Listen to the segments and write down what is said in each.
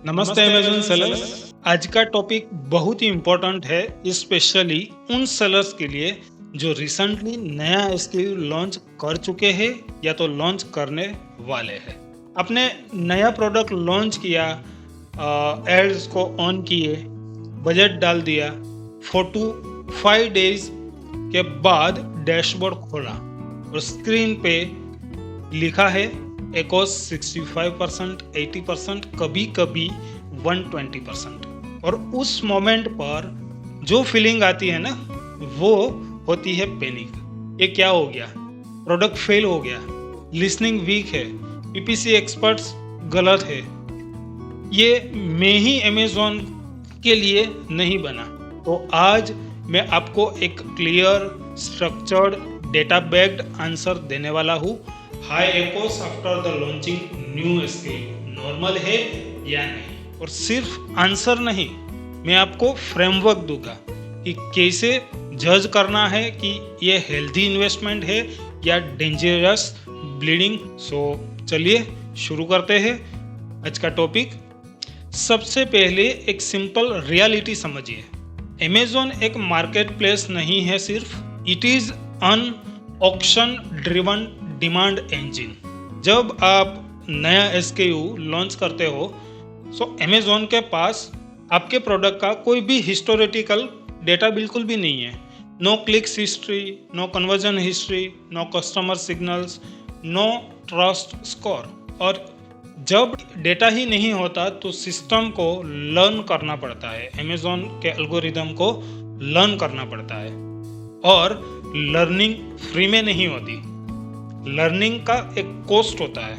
नमस्ते Amazon sellers. आज का टॉपिक बहुत ही इम्पोर्टेंट है, स्पेशली उन सेलर्स के लिए जो रिसेंटली नया एसक्यू लॉन्च कर चुके हैं या तो लॉन्च करने वाले हैं। आपने नया प्रोडक्ट लॉन्च किया, एड्स को ऑन किए, बजट डाल दिया, 4 to 5 डेज के बाद डैशबोर्ड खोला और स्क्रीन पे लिखा है एकोस 65%, 80%, कभी कभी 120%। और उस मोमेंट पर जो फीलिंग आती है ना, वो होती है पैनिक। ये क्या हो गया? प्रोडक्ट फेल हो गया, लिसनिंग वीक है, पीपीसी एक्सपर्ट्स गलत है, ये मैं ही अमेज़ॉन के लिए नहीं बना। तो आज मैं आपको एक clear, structured, data backed answer देने वाला हूँ। High ACOS after the launching new SQ normal है या नहीं। और सिर्फ आंसर नहीं, मैं आपको फ्रेमवर्क दूंगा कि कैसे जज करना है कि ये हेल्दी इन्वेस्टमेंट है या डेंजरस ब्लीडिंग। सो चलिए शुरू करते हैं आज का टॉपिक। सबसे पहले एक सिंपल रियलिटी समझिए। अमेज़ॉन एक मार्केट प्लेस नहीं है सिर्फ, it is an auction driven demand engine. जब आप नया एसक्यू लॉन्च करते हो, सो अमेज़ॉन के पास आपके प्रोडक्ट का कोई भी हिस्टोरिकल डेटा बिल्कुल भी नहीं है। No clicks history, no conversion history, no customer signals, no trust score. और जब डेटा ही नहीं होता तो सिस्टम को लर्न करना पड़ता है, अमेज़ॉन के एल्गोरिदम को लर्न करना पड़ता है। और लर्निंग फ्री में नहीं होती, लर्निंग का एक कॉस्ट होता है।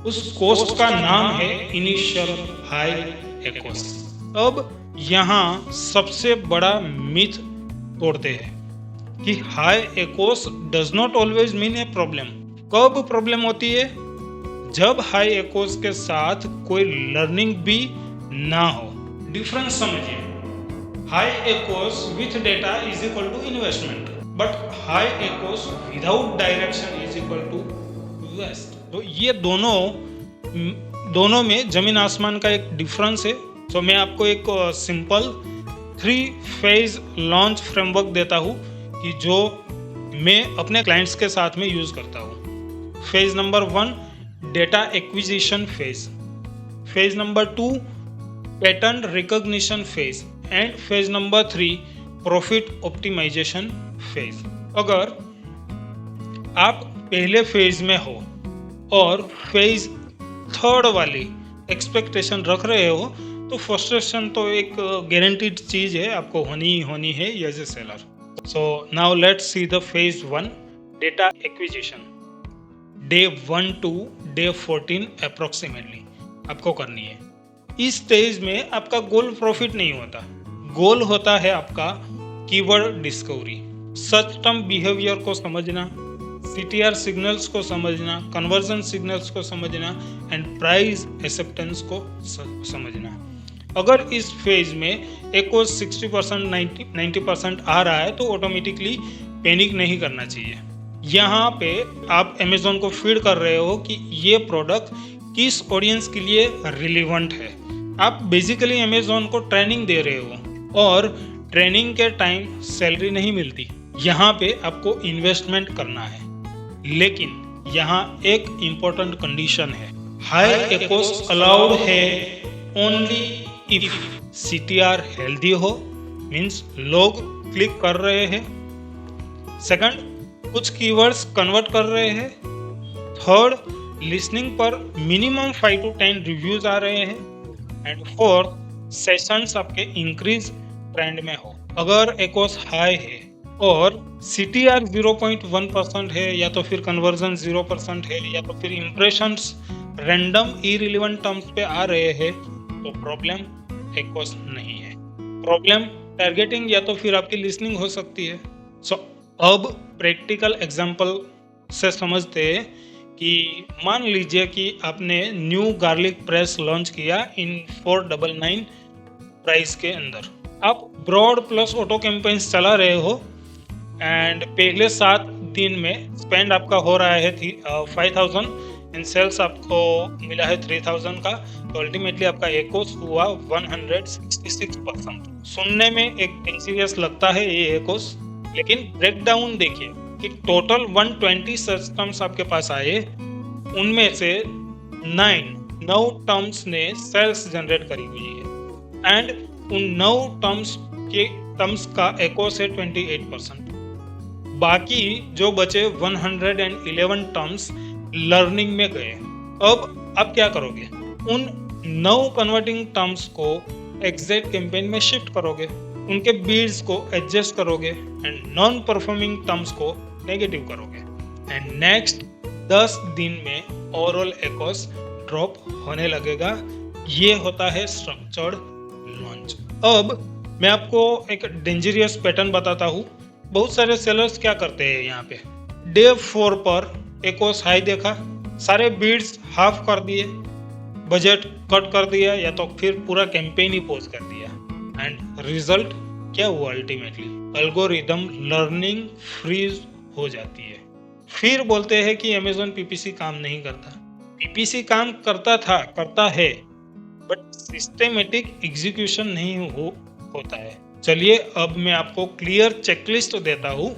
उस कॉस्ट का नाम है इनिशियल हाई एकोस। अब यहाँ सबसे बड़ा मिथ तोड़ते हैं कि high एकोस does not always mean a problem. कब प्रॉब्लम होती है? जब हाई एकोस के साथ कोई लर्निंग भी ना हो। डिफरेंस समझिए। High ACOS with data is equal to investment, but high ACOS without direction is equal to waste. तो ये दोनों में जमीन आसमान का एक डिफरेंस है। तो मैं आपको एक सिंपल 3 फेज लॉन्च फ्रेमवर्क देता हूँ कि जो मैं अपने क्लाइंट्स के साथ में यूज करता हूँ। Phase number 1 data acquisition phase, phase number 2 pattern recognition phase and phase number 3 profit optimization phase. अगर आप पहले फेज में हो और फेज 3 वाली एक्सपेक्टेशन रख रहे हो, तो फ्रस्ट्रेशन तो एक गारंटीड चीज है, आपको होनी है as a seller. So now let's see the phase 1 data acquisition. Day 1 to day 14 approximately आपको करनी है। इस स्टेज में आपका गोल प्रॉफिट नहीं होता, गोल होता है आपका keyword discovery, search term behaviour को समझना, CTR सिग्नल्स को समझना, कन्वर्जन सिग्नल्स को समझना एंड प्राइस एक्सेप्टेंस को समझना। अगर इस फेज में एकोस 60%, 90% आ रहा है तो ऑटोमेटिकली पैनिक नहीं करना चाहिए। यहाँ पे आप अमेज़ॉन को फीड कर रहे हो कि ये प्रोडक्ट किस ऑडियंस के लिए रिलेवेंट है। आप बेसिकली अमेज़ॉन को ट्रेनिंग दे रहे हो और ट्रेनिंग के टाइम सैलरी नहीं मिलती। यहाँ पे आपको इन्वेस्टमेंट करना है, लेकिन यहाँ एक इम्पोर्टेंट कंडीशन है। हाई एकोस अलाउड है ओनली इफ CTR हेल्दी हो, मीन्स लोग क्लिक कर रहे हैं। सेकंड, कुछ कीवर्ड्स कन्वर्ट कर रहे हैं। थर्ड, लिसनिंग पर मिनिमम 5 to 10 रिव्यूज आ रहे हैं। एंड फोर्थ, सेशंस आपके इंक्रीज ट्रेंड में हो। अगर एकोस हाई है और CTR 0.1% है, या तो फिर कन्वर्जन 0% है, या तो फिर इम्प्रेशंस रैंडम इरिलेवेंट टर्म्स पे आ रहे हैं, तो प्रॉब्लम एकोस नहीं है, प्रॉब्लम टारगेटिंग या तो फिर आपकी लिसनिंग हो सकती है। सो अब प्रैक्टिकल एग्जांपल से समझते हैं कि मान लीजिए कि आपने न्यू गार्लिक प्रेस लॉन्च किया इन 499 प्राइस के अंदर। आप ब्रॉड प्लस ऑटो कैंपेन्स चला रहे हो एंड पहले 7 दिन में स्पेंड आपका हो रहा है 5000 इन सेल्स आपको मिला है 3000 का, तो अल्टीमेटली आपका एकोस हुआ 166%। सुनने में एक इंसीरियस लगता है ये एकोस, लेकिन ब्रेकडाउन देखिए कि टोटल 120 सिस्टम्स आपके पास आए, उनमें से 9 टर्म्स ने सेल्स जनरेट करी हुई है एंड उन 9 टर्म्स का एकोस है 28%। बाकी जो बचे 111 टर्म्स लर्निंग में गए। अब आप क्या करोगे, उन 9 कन्वर्टिंग टर्म्स को एग्जैक्ट कैंपेन में शिफ्ट करोगे, उनके बीड्स को एडजस्ट करोगे एंड नॉन परफॉर्मिंग टर्म्स को नेगेटिव करोगे एंड नेक्स्ट 10 दिन में ओवरऑल एकोस ड्रॉप होने लगेगा। ये होता है स्ट्रक्चर्ड लॉन्च। अब मैं आपको एक डेंजरियस पैटर्न बताता हूँ। बहुत सारे सेलर्स क्या करते हैं, यहाँ पे डे 4 पर एकोस हाई देखा, सारे बीड्स हाफ कर दिए, बजट कट कर दिया या तो फिर पूरा कैंपेन ही पॉज कर दिया एंड रिजल्ट क्या हुआ, अल्टीमेटली एल्गोरिदम लर्निंग फ्रीज हो जाती है। फिर बोलते हैं कि अमेज़न पीपीसी काम नहीं करता। पीपीसी काम करता है बट सिस्टेमेटिक एग्जीक्यूशन नहीं होता है। चलिए अब मैं आपको क्लियर चेकलिस्ट देता हूँ।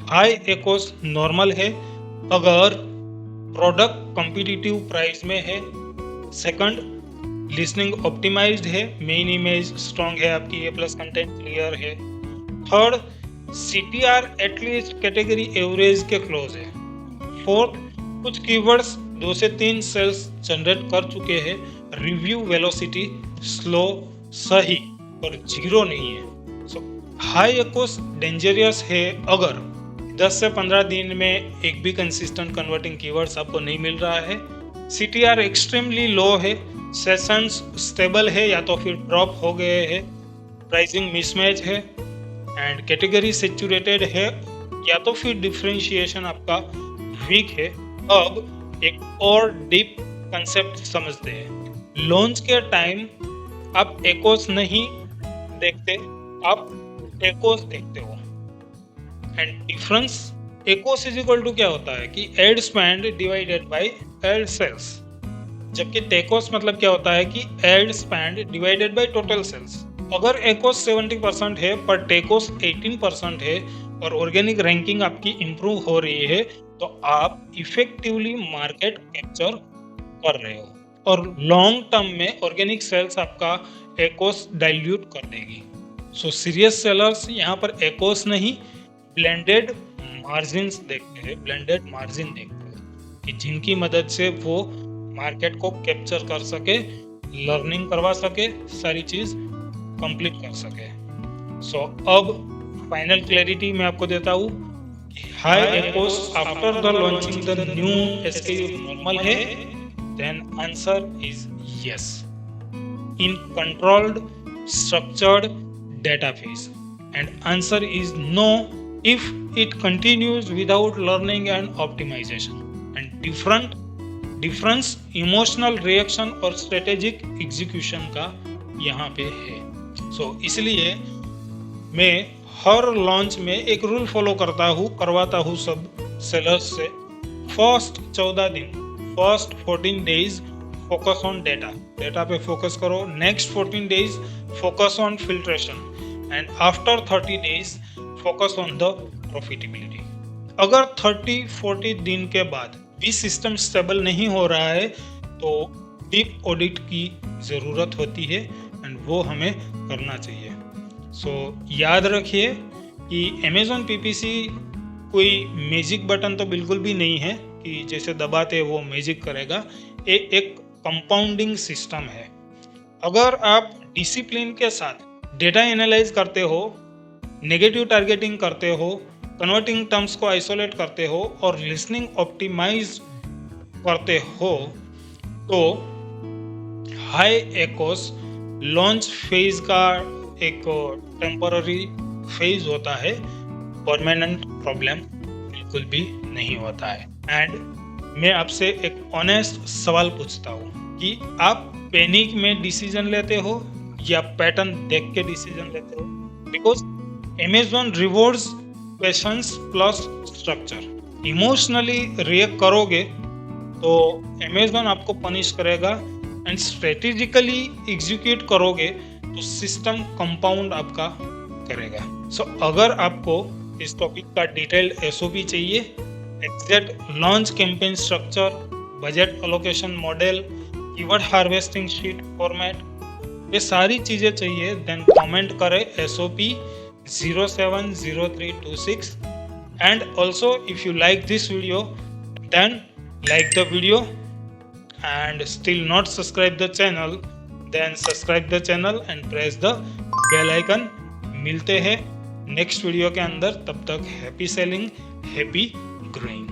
हाई एकोस नॉर्मल है अगर प्रोडक्ट कॉम्पिटिटिव प्राइस में है, सेकंड लिसनिंग ऑप्टिमाइज्ड है, मेन इमेज स्ट्रॉन्ग है, आपकी ए प्लस कंटेंट क्लियर है, third CTR at least category average के क्लोज है, फोर्थ कुछ कीवर्ड्स 2 से 3 सेल्स जनरेट कर चुके हैं, रिव्यू वेलोसिटी स्लो सही और 0 नहीं है। सो हाई एकोस डेंजरियस है अगर 10 से 15 दिन में एक भी कंसिस्टेंट कन्वर्टिंग कीवर्ड्स आपको नहीं मिल रहा है, सीटीआर एक्सट्रीमली लो है, सेशंस स्टेबल है या तो फिर ड्रॉप हो गए हैं, प्राइसिंग मिसमैच है एंड कैटेगरी सैचुरेटेड है या तो फिर डिफरेंशिएशन आपका वीक है। अब एक और डीप कंसेप्ट समझते हैं। लॉन्च के टाइम आप एकोस नहीं देखते, आप एकोस देखते हो and difference ACoS is equal to क्या होता है कि ad spend divided by ad sales, जबकि टेकोस मतलब क्या होता है कि ad spend divided by total sales. अगर एकोस 70% है पर टेकोस 18% है और ऑर्गेनिक रैंकिंग आपकी इंप्रूव हो रही है तो आप इफेक्टिवली मार्केट कैप्चर कर रहे हो और लॉन्ग टर्म में ऑर्गेनिक सेल्स आपका एकोस डाइल्यूट कर देगी। सो सीरियस सेलर्स यहाँ पर एकोस नहीं ब्लेंडेड मार्जिन्स देखते हैं, ब्लेंडेड मार्जिन देखते हैं कि जिनकी मदद से वो मार्केट को कैप्चर कर सके, लर्निंग करवा सके, सारी चीज कंप्लीट कर सके। सो अब फाइनल क्लैरिटी मैं आपको देता हूँ, high ACOS after the launching the new SKU normal है, then answer is yes in controlled structured data phase and answer is no if it continues without learning and optimization and difference emotional reaction और strategic execution का यहाँ पे है। इसलिए मैं हर launch में एक रूल फॉलो करवाता हूँ सब सेलर्स से। First 14 days focus on data पे फोकस करो, next 14 days focus on filtration and after 30 days focus on the profitability. अगर 30-40 दिन के बाद भी सिस्टम स्टेबल नहीं हो रहा है तो डीप ऑडिट की ज़रूरत होती है एंड वो हमें करना चाहिए। याद रखिए कि अमेज़न पीपीसी कोई मैजिक बटन तो बिल्कुल भी नहीं है कि जैसे दबाते वो मैजिक करेगा। एक कंपाउंडिंग सिस्टम है। अगर आप डिसिप्लिन के साथ डेटा एनालाइज करते हो, नेगेटिव टारगेटिंग करते हो, कन्वर्टिंग टर्म्स को आइसोलेट करते हो और लिसनिंग ऑप्टिमाइज करते हो तो हाई एकोस लॉन्च फेज का एक टेम्पररी फेज होता है, परमानेंट प्रॉब्लम बिल्कुल भी नहीं होता है। एंड मैं आपसे एक ऑनेस्ट सवाल पूछता हूँ कि आप पैनिक में डिसीजन लेते हो या पैटर्न देख के डिसीजन लेते हो? Because Amazon rewards patience plus structure. Emotionally react करोगे तो अमेजोन आपको पनिश करेगा एंड स्ट्रेटेजिकली एग्जीक्यूट करोगे तो सिस्टम कंपाउंड आपका करेगा। सो अगर आपको इस टॉपिक का डिटेल्ड एसओपी चाहिए, exact launch campaign structure, budget allocation model, keyword harvesting sheet format, ये सारी चीजें चाहिए, देन कमेंट करें SOP 070326। and also if you like this video then like the video, and still not subscribe the channel then subscribe the channel and press the bell icon। मिलते हैं next video के अंदर, तब तक happy selling, happy growing.